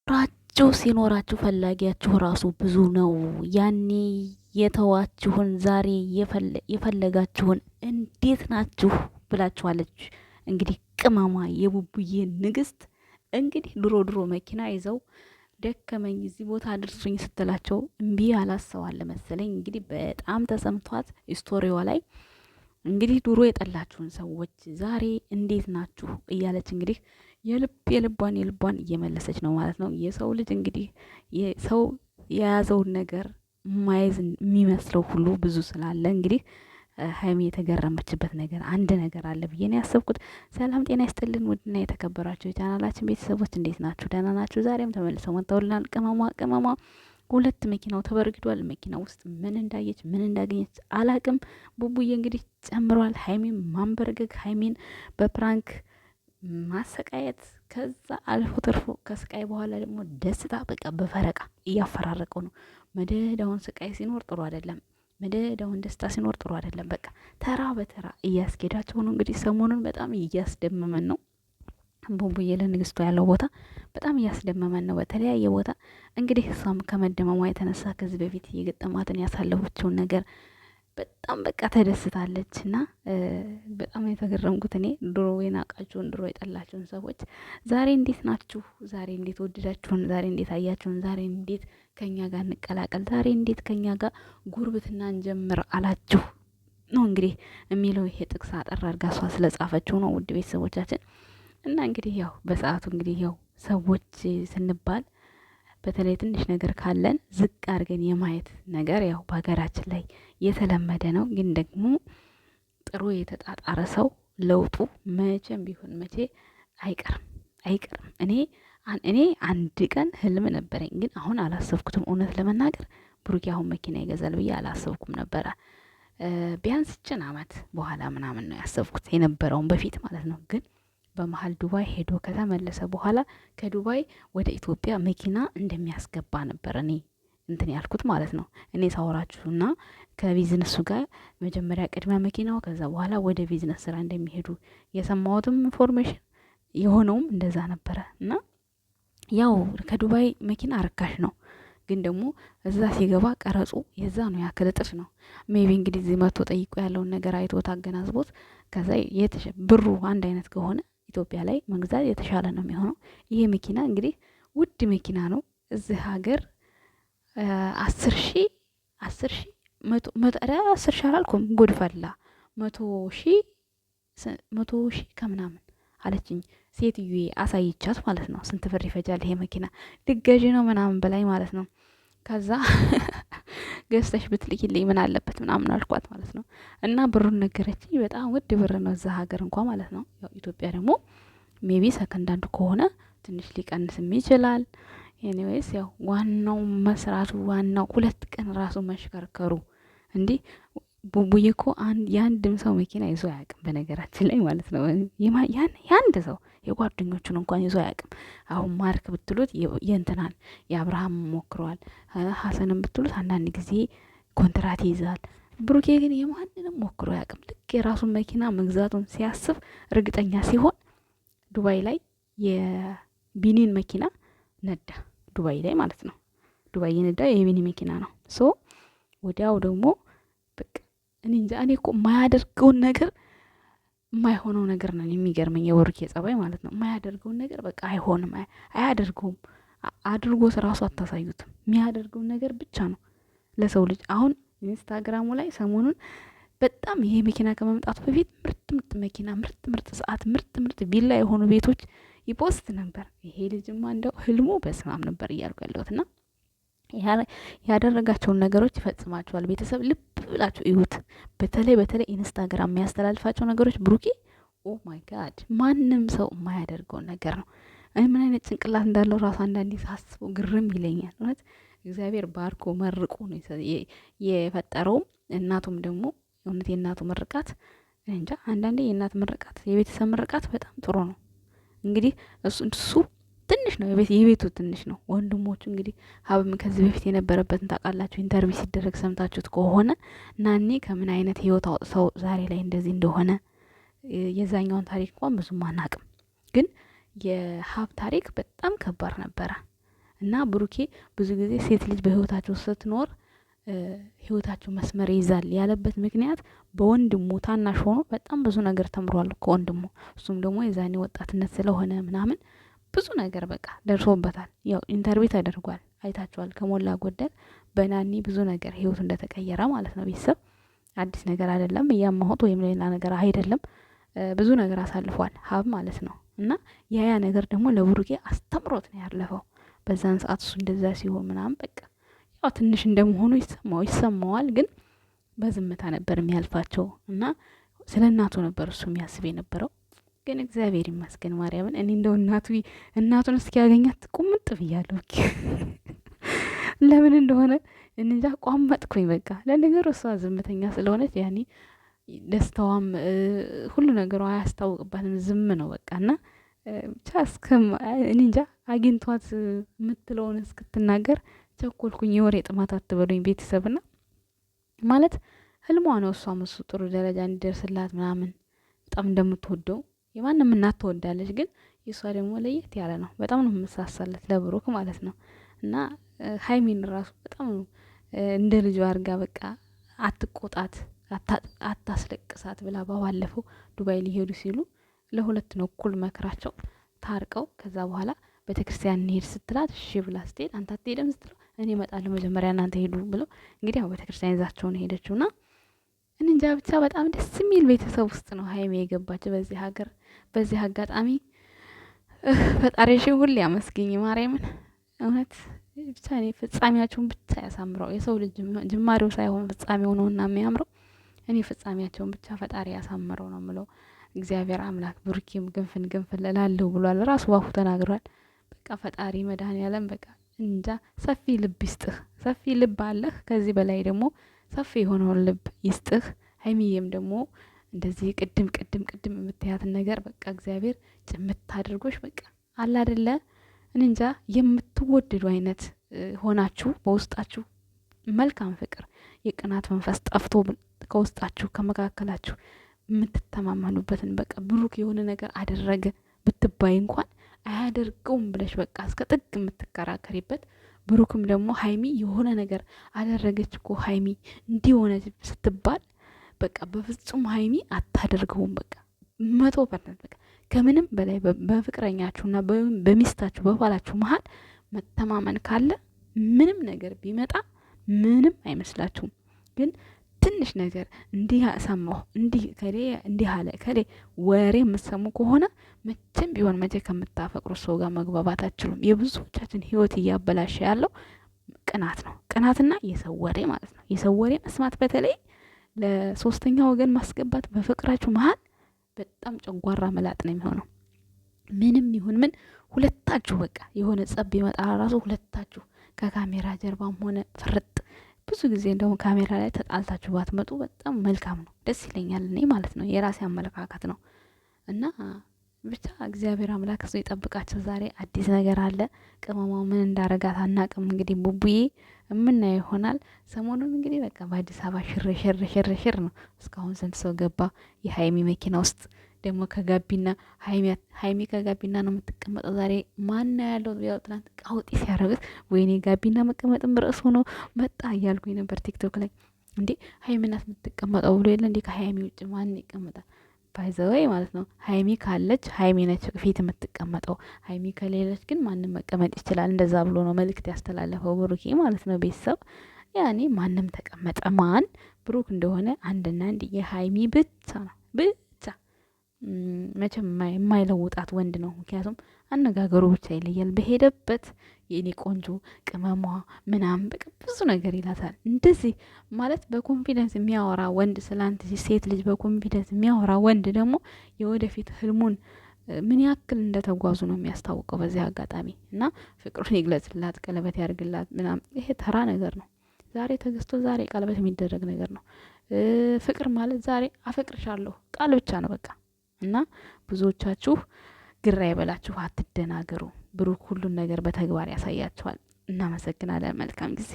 ራችሁ ሲኖራችሁ ፈላጊያችሁ ራሱ ብዙ ነው። ያኔ የተዋችሁን ዛሬ የፈለጋችሁን እንዴት ናችሁ ብላችኋለች። እንግዲህ ቅመሟ የቡቡዬ ንግስት እንግዲህ ድሮ መኪና ይዘው ደከመኝ እዚህ ቦታ አድርሱኝ ስትላቸው እምቢ አላሰዋለ መሰለኝ። እንግዲህ በጣም ተሰምቷት ስቶሪዋ ላይ እንግዲህ ድሮ የጠላችሁን ሰዎች ዛሬ እንዴት ናችሁ እያለች እንግዲህ የልቧን እየመለሰች ነው ማለት ነው። የሰው ልጅ እንግዲህ ሰው የያዘውን ነገር ማየዝ የሚመስለው ሁሉ ብዙ ስላለ እንግዲህ ሀይሚ የተገረመችበት ነገር አንድ ነገር አለ ብዬ ነው ያሰብኩት። ሰላም ጤና ይስጥልን ውድና የተከበራችሁ የቻናላችን ቤተሰቦች እንዴት ናችሁ? ደህና ናችሁ? ዛሬም ተመልሰው መጥተውልናል። ቅመሟ ሁለት መኪናው ተበርግዷል። መኪና ውስጥ ምን እንዳየች ምን እንዳገኘች አላቅም። ቡቡዬ እንግዲህ ጨምሯል። ሀይሚን ማንበርገግ፣ ሀይሚን በፕራንክ ማሰቃየት፣ ከዛ አልፎ ተርፎ ከስቃይ በኋላ ደግሞ ደስታ፣ በቃ በፈረቃ እያፈራረቀው ነው። መደዳውን ስቃይ ሲኖር ጥሩ አይደለም፣ መደዳውን ደስታ ሲኖር ጥሩ አይደለም። በቃ ተራ በተራ እያስኬዳቸው ነው። እንግዲህ ሰሞኑን በጣም እያስደመመን ነው። ቡቡዬ ለንግስቷ ያለው ቦታ በጣም እያስደመመን ነው። በተለያየ ቦታ እንግዲህ እሷም ከመደመሟ የተነሳ ከዚህ በፊት የገጠማትን ያሳለፈችውን ነገር በጣም በቃ ተደስታለች። እና በጣም የተገረምኩት እኔ ድሮ የናቃችሁን ድሮ የጠላችሁን ሰዎች ዛሬ እንዴት ናችሁ? ዛሬ እንዴት ወደዳችሁን? ዛሬ እንዴት አያችሁን? ዛሬ እንዴት ከኛ ጋር እንቀላቀል? ዛሬ እንዴት ከኛ ጋር ጉርብትና እንጀምር አላችሁ ነው እንግዲህ የሚለው ይሄ ጥቅስ አጠር አድርጋ እሷ ስለጻፈችው ነው። ውድ ቤተሰቦቻችን እና እንግዲህ ያው በሰዓቱ እንግዲህ ያው ሰዎች ስንባል በተለይ ትንሽ ነገር ካለን ዝቅ አድርገን የማየት ነገር ያው በሀገራችን ላይ የተለመደ ነው። ግን ደግሞ ጥሩ የተጣጣረ ሰው ለውጡ መቼም ቢሆን መቼ አይቀርም። እኔ አንድ ቀን ህልም ነበረኝ፣ ግን አሁን አላሰብኩትም። እውነት ለመናገር ብሩኬ አሁን መኪና ይገዛል ብዬ አላሰብኩም ነበረ። ቢያንስ ጭን አመት በኋላ ምናምን ነው ያሰብኩት የነበረውን በፊት ማለት ነው። ግን በመሀል ዱባይ ሄዶ ከተመለሰ በኋላ ከዱባይ ወደ ኢትዮጵያ መኪና እንደሚያስገባ ነበር እኔ እንትን ያልኩት ማለት ነው። እኔ ሳወራችሁና ከቢዝነሱ ጋር መጀመሪያ ቅድሚያ መኪናው ከዛ በኋላ ወደ ቢዝነስ ስራ እንደሚሄዱ የሰማሁትም ኢንፎርሜሽን የሆነውም እንደዛ ነበረ። እና ያው ከዱባይ መኪና ርካሽ ነው፣ ግን ደግሞ እዛ ሲገባ ቀረጹ የዛ ነው ያክል እጥፍ ነው። ሜቢ እንግዲህ እዚህ መጥቶ ጠይቆ ያለውን ነገር አይቶት አገናዝቦት ከዛ ብሩ አንድ አይነት ከሆነ ኢትዮጵያ ላይ መግዛት የተሻለ ነው የሚሆነው። ይሄ መኪና እንግዲህ ውድ መኪና ነው። እዚህ ሀገር 10 ሺህ 10 ሺህ አላልኩም፣ ጉድፈላ 100 ሺህ ከምናምን አለችኝ ሴትዮ አሳይቻት ማለት ነው። ስንት ብር ይፈጃል ይሄ መኪና ልገዢ ነው ምናምን በላይ ማለት ነው። ከዛ ገዝተሽ ብትልኪልኝ ምን አለበት ምናምን አልኳት ማለት ነው። እና ብሩን ነገረችኝ። በጣም ውድ ብር ነው እዛ ሀገር እንኳ ማለት ነው። ያው ኢትዮጵያ ደግሞ ሜቢ ሰከንዳንዱ ከሆነ ትንሽ ሊቀንስም ይችላል። ኤኒዌይስ ያው ዋናው መስራቱ፣ ዋናው 2 ቀን ራሱ መሽከርከሩ። እንዲህ ቡቡዬ እኮ የአንድም ሰው መኪና ይዞ አያውቅም በነገራችን ላይ ማለት ነው። የአንድ ሰው የጓደኞቹን እንኳን ይዞ አያውቅም። አሁን ማርክ ብትሉት የእንትናን የአብርሃም ሞክረዋል። ሀሰንም ብትሉት አንዳንድ ጊዜ ኮንትራት ይይዛል። ብሩኬ ግን የማንንም ሞክሮ አያውቅም። ልክ የራሱን መኪና መግዛቱን ሲያስብ እርግጠኛ ሲሆን ዱባይ ላይ የቢኒን መኪና ነዳ። ዱባይ ላይ ማለት ነው። ዱባይ የነዳ የቢኒ መኪና ነው። ሶ ወዲያው ደግሞ በቃ እኔ እንጃ፣ እኔ እኮ የማያደርገውን ነገር የማይሆነው ነገር ነው የሚገርመኝ። የወርኬ ጸባይ ማለት ነው። የማያደርገውን ነገር በቃ አይሆንም፣ አያደርገውም። አድርጎት ራሱ አታሳዩትም። የሚያደርገውን ነገር ብቻ ነው ለሰው ልጅ። አሁን ኢንስታግራሙ ላይ ሰሞኑን በጣም ይሄ መኪና ከመምጣቱ በፊት ምርጥ መኪና፣ ምርጥ ሰዓት፣ ምርጥ ቪላ የሆኑ ቤቶች ይፖስት ነበር። ይሄ ልጅማ እንደው ህልሙ በስማም ነበር እያልኩ ያለሁት። እና ያደረጋቸውን ነገሮች ይፈጽማቸዋል። ቤተሰብ ልብ ብላችሁ እዩት። በተለይ ኢንስታግራም የሚያስተላልፋቸው ነገሮች ብሩኬ ኦ ማይ ጋድ፣ ማንም ሰው የማያደርገውን ነገር ነው። ምን አይነት ጭንቅላት እንዳለው ራሱ አንዳንዴ ሳስበው ግርም ይለኛል። እውነት እግዚአብሔር ባርኮ መርቆ ነው የፈጠረውም። እናቱም ደግሞ እውነት የእናቱ ምርቃት እንጃ። አንዳንዴ የእናት ምርቃት፣ የቤተሰብ ምርቃት በጣም ጥሩ ነው። እንግዲህ እሱ ትንሽ ነው፣ የቤቱ ትንሽ ነው። ወንድሞቹ እንግዲህ ሀብም ከዚህ በፊት የነበረበትን ታውቃላችሁ። ኢንተርቪው ሲደረግ ሰምታችሁት ከሆነ ናኒ ከምን አይነት ህይወት አውጥተው ዛሬ ላይ እንደዚህ እንደሆነ የዛኛውን ታሪክ እንኳን ብዙም አናቅም፣ ግን የሀብ ታሪክ በጣም ከባድ ነበረ። እና ብሩኬ ብዙ ጊዜ ሴት ልጅ በህይወታቸው ስትኖር ህይወታቸው መስመር ይዛል ያለበት ምክንያት በወንድሙ ታናሽ ሆኖ በጣም ብዙ ነገር ተምሯል ከወንድሙ። እሱም ደግሞ የዛኔ ወጣትነት ስለሆነ ምናምን ብዙ ነገር በቃ ደርሶበታል። ያው ኢንተርቪው ተደርጓል፣ አይታችኋል። ከሞላ ጎደል በናኒ ብዙ ነገር ህይወቱ እንደተቀየረ ማለት ነው። ቤተሰብ አዲስ ነገር አይደለም፣ እያማሁት ወይም ሌላ ነገር አይደለም። ብዙ ነገር አሳልፏል ሀብ ማለት ነው። እና ያ ነገር ደግሞ ለብሩኬ አስተምሮት ነው ያለፈው። በዛን ሰዓት እሱ እንደዛ ሲሆን ምናምን በቃ ያው ትንሽ እንደመሆኑ ይሰማዋል፣ ግን በዝምታ ነበር የሚያልፋቸው እና ስለ እናቱ ነበር እሱ የሚያስብ የነበረው። ግን እግዚአብሔር ይመስገን ማርያምን፣ እኔ እንደው እናቱን እስኪያገኛት ቁምጥ ብያለሁ። ለምን እንደሆነ እንጃ ቋመጥኩኝ። በቃ ለነገሩ እሷ ዝምተኛ ስለሆነች ያኔ ደስታዋም ሁሉ ነገሯ አያስታውቅባትም፣ ዝም ነው በቃ። እና ብቻ እኔ እንጃ አግኝቷት የምትለውን እስክትናገር ቸኮልኩኝ። የወሬ ጥማት አትበሉኝ ቤተሰብና ማለት ህልሟ ነው። እሷም እሱ ጥሩ ደረጃ እንዲደርስላት ምናምን በጣም እንደምትወደው የማንም እናት ትወዳለች፣ ግን የእሷ ደግሞ ለየት ያለ ነው። በጣም ነው የምሳሳለት ለብሩክ ማለት ነው። እና ሀይሚን ራሱ በጣም ነው እንደ ልጇ አድርጋ በቃ አትቆጣት፣ አታስለቅሳት ብላ ባለፈው ዱባይ ሊሄዱ ሲሉ ለሁለት ነው እኩል መክራቸው ታርቀው ከዛ በኋላ ቤተክርስቲያን እንሄድ ስትላት እሺ ብላ ስትሄድ አንተ አትሄድም ስትለው እኔ እመጣለሁ መጀመሪያ እናንተ ሄዱ ብለው እንግዲህ ያው ቤተክርስቲያን ይዛቸውን ሄደችው ና እንጃ ብቻ በጣም ደስ የሚል ቤተሰብ ውስጥ ነው ሀይሜ የገባቸው በዚህ ሀገር። በዚህ አጋጣሚ ፈጣሪሽን ሁሌ አመስግኝ ማርያምን። እውነት ብቻ እኔ ፍጻሜያቸውን ብቻ ያሳምረው። የሰው ልጅ ጅማሬው ሳይሆን ፍጻሜው ነውና የሚያምረው። እኔ ፍጻሜያቸውን ብቻ ፈጣሪ ያሳምረው ነው ምለው። እግዚአብሔር አምላክ ብሩኬም ግንፍን እላለሁ ብሏል፣ ራሱ ባፉ ተናግሯል። በቃ ፈጣሪ መድኃኔዓለም በቃ እንጃ ሰፊ ልብ ይስጥህ። ሰፊ ልብ አለህ፣ ከዚህ በላይ ደግሞ ሰፊ የሆነውን ልብ ይስጥህ። ሀይሚዬም ደግሞ እንደዚህ ቅድም የምትያትን ነገር በቃ እግዚአብሔር ጭምት አድርጎሽ በቃ አለ አይደለ እንጃ የምትወደዱ አይነት ሆናችሁ በውስጣችሁ መልካም ፍቅር፣ የቅናት መንፈስ ጠፍቶ ከውስጣችሁ ከመካከላችሁ የምትተማመኑበትን በቃ ብሩክ የሆነ ነገር አደረገ ብትባይ እንኳን አያደርገውም ብለሽ በቃ እስከ ጥግ የምትከራከሪበት፣ ብሩክም ደግሞ ሀይሚ የሆነ ነገር አደረገች እኮ ሀይሚ እንዲሆነ ስትባል በቃ በፍጹም ሀይሚ አታደርገውም በቃ 100% በቃ ከምንም በላይ በፍቅረኛችሁና በሚስታችሁ በባላችሁ መሀል መተማመን ካለ ምንም ነገር ቢመጣ ምንም አይመስላችሁም። ግን ትንሽ ነገር እንዲህ ሰማሁ እንዲህ አለ ከሌ ወሬ የምትሰሙ ከሆነ መቼም ቢሆን መቼ ከምታፈቅሩ ሰው ጋር መግባባት አትችሉም። የብዙዎቻችን ህይወት እያበላሸ ያለው ቅናት ነው። ቅናትና የሰው ወሬ ማለት ነው። የሰው ወሬ መስማት፣ በተለይ ለሶስተኛ ወገን ማስገባት በፍቅራችሁ መሀል በጣም ጨጓራ መላጥ ነው የሚሆነው። ምንም ይሁን ምን ሁለታችሁ በቃ የሆነ ጸብ ይመጣ ራሱ ሁለታችሁ ከካሜራ ጀርባም ሆነ ፍርጥ ብዙ ጊዜ እንደውም ካሜራ ላይ ተጣልታችሁ ባትመጡ በጣም መልካም ነው፣ ደስ ይለኛል እኔ ማለት ነው። የራሴ አመለካከት ነው። እና ብቻ እግዚአብሔር አምላክ እሱ ይጠብቃቸው። ዛሬ አዲስ ነገር አለ። ቅመማው ምን እንዳረጋት አናቅም። እንግዲህ ቡቡዬ የምናየው ይሆናል። ሰሞኑን እንግዲህ በቃ በአዲስ አበባ ሽር ነው። እስካሁን ስንት ሰው ገባ የሀይሚ መኪና ውስጥ? ደግሞ ከጋቢና ሀይሚ ከጋቢና ነው የምትቀመጠው። ዛሬ ማና ያለው ያው ትናንት ቃውጢ ሲያደርጉት ወይኔ ጋቢና መቀመጥም ርዕስ ሆኖ መጣ እያልኩኝ ነበር ቲክቶክ ላይ። እንዴ ሀይሚ ናት የምትቀመጠው ብሎ የለ እንዴ? ከሀይሚ ውጭ ማን ይቀመጣል? ባይዘወይ ማለት ነው። ሀይሚ ካለች ሀይሚ ነች ፊት የምትቀመጠው። ሀይሚ ከሌለች ግን ማንም መቀመጥ ይችላል። እንደዛ ብሎ ነው መልእክት ያስተላለፈው ብሩኬ ማለት ነው። ቤተሰብ ያኔ ማንም ተቀመጠ ማን ብሩክ እንደሆነ አንድና አንድ የሀይሚ ብቻ ነው ብቻ መቼም የማይለውጣት ወንድ ነው። ምክንያቱም አነጋገሩ ብቻ ይለያል። በሄደበት የኔ ቆንጆ ቅመሟ ምናምን በቃ ብዙ ነገር ይላታል። እንደዚህ ማለት በኮንፊደንስ የሚያወራ ወንድ ስላንት ሴት ልጅ በኮንፊደንስ የሚያወራ ወንድ ደግሞ የወደፊት ህልሙን ምን ያክል እንደተጓዙ ነው የሚያስታውቀው። በዚህ አጋጣሚ እና ፍቅሩን ይግለጽላት፣ ቀለበት ያድርግላት ምናምን ይሄ ተራ ነገር ነው። ዛሬ ተገዝቶ ዛሬ ቀለበት የሚደረግ ነገር ነው። ፍቅር ማለት ዛሬ አፈቅርሻለሁ ቃል ብቻ ነው በቃ። እና ብዙዎቻችሁ ግራ ይበላችሁ፣ አትደናገሩ። ብሩክ ሁሉን ነገር በተግባር ያሳያችኋል። እናመሰግናለን። መልካም ጊዜ